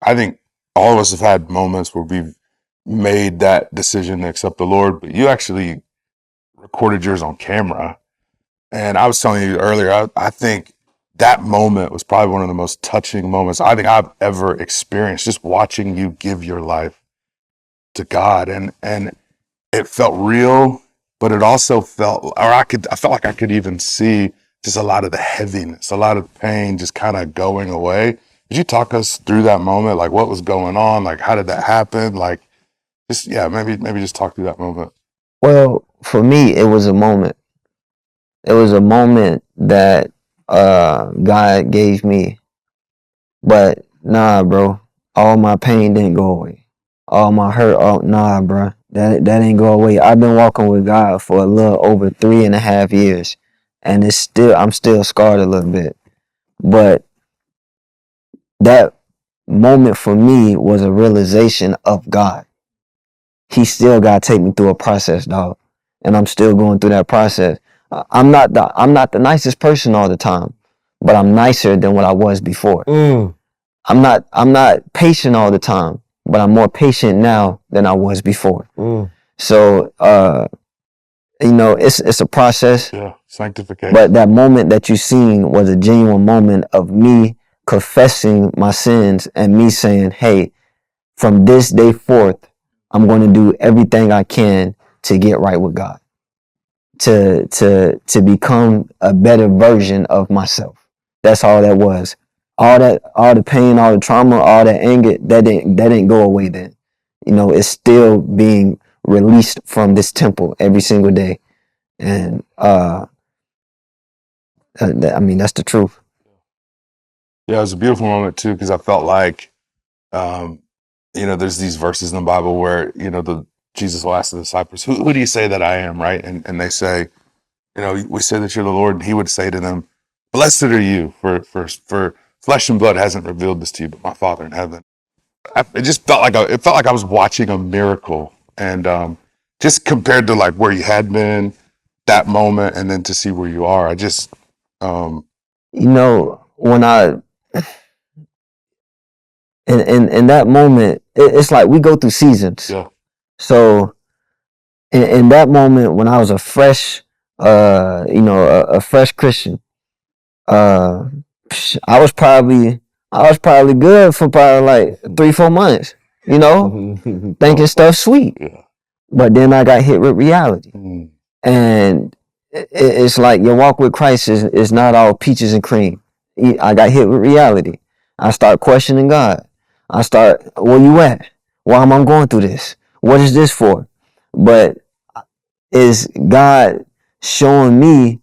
I think all of us have had moments where we've made that decision to accept the Lord, but you actually recorded yours on camera. And I was telling you earlier, I think that moment was probably one of the most touching moments I think I've ever experienced, just watching you give your life to God. And it felt real, but it also felt, or I felt like I could even see just a lot of the heaviness, a lot of pain just kind of going away. Could you talk us through that moment? Like what was going on? Like how did that happen? Like just, yeah, maybe just talk through that moment. Well, for me, it was a moment. It was a moment that God gave me. But nah, bro, all my pain didn't go away. All my hurt, nah, bro, that didn't go away. I've been walking with God for a little over 3.5 years, and I'm still scarred a little bit. But that moment for me was a realization of God. He still got to take me through a process, dog, and I'm still going through that process. I'm not the nicest person all the time, but I'm nicer than what I was before. I'm not patient all the time, but I'm more patient now than I was before. So it's a process. Yeah, sanctification. But that moment that you seen was a genuine moment of me confessing my sins and me saying, hey, from this day forth, I'm going to do everything I can to get right with God, to become a better version of myself. That's all that was. All the pain, all the trauma, all that anger, that didn't go away then. It's still being released from this temple every single day. And that's the truth. Yeah, it was a beautiful moment too, because I felt like, there's these verses in the Bible where, Jesus will ask the disciples, who do you say that I am, right? And they say, we say that you're the Lord, and he would say to them, blessed are you, for flesh and blood hasn't revealed this to you, but my Father in heaven. It just felt like I was watching a miracle, and just compared to like where you had been that moment, and then to see where you are, I just, when I in that moment, it's like we go through seasons. Yeah. So in that moment, when I was a fresh, a fresh Christian, I was probably good for probably like 3-4 months, thinking stuff sweet. Yeah. But then I got hit with reality. And it's like your walk with Christ is not all peaches and cream. I got hit with reality. I start questioning God. I start, where you at? Why am I going through this? What is this for? But is God showing me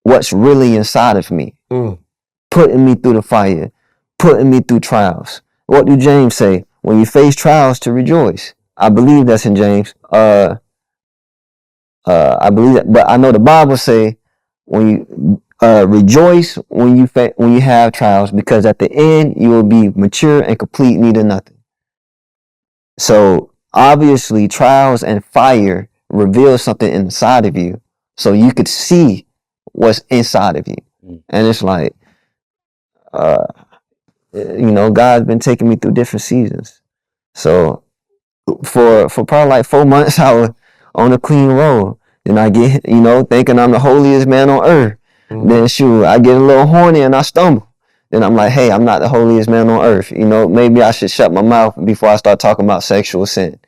what's really inside of me? Putting me through the fire, putting me through trials. What do James say? When you face trials, to rejoice. I believe that's in James. I believe that, but I know the Bible say when you rejoice when you have trials, because at the end you will be mature and complete, needing nothing. So obviously, trials and fire reveal something inside of you, so you could see what's inside of you. And it's like, God's been taking me through different seasons. So for probably like 4 months, I was on a clean road. Then I get, thinking I'm the holiest man on earth. Then I get a little horny and I stumble. Then I'm like, hey, I'm not the holiest man on earth. Maybe I should shut my mouth before I start talking about sexual sin.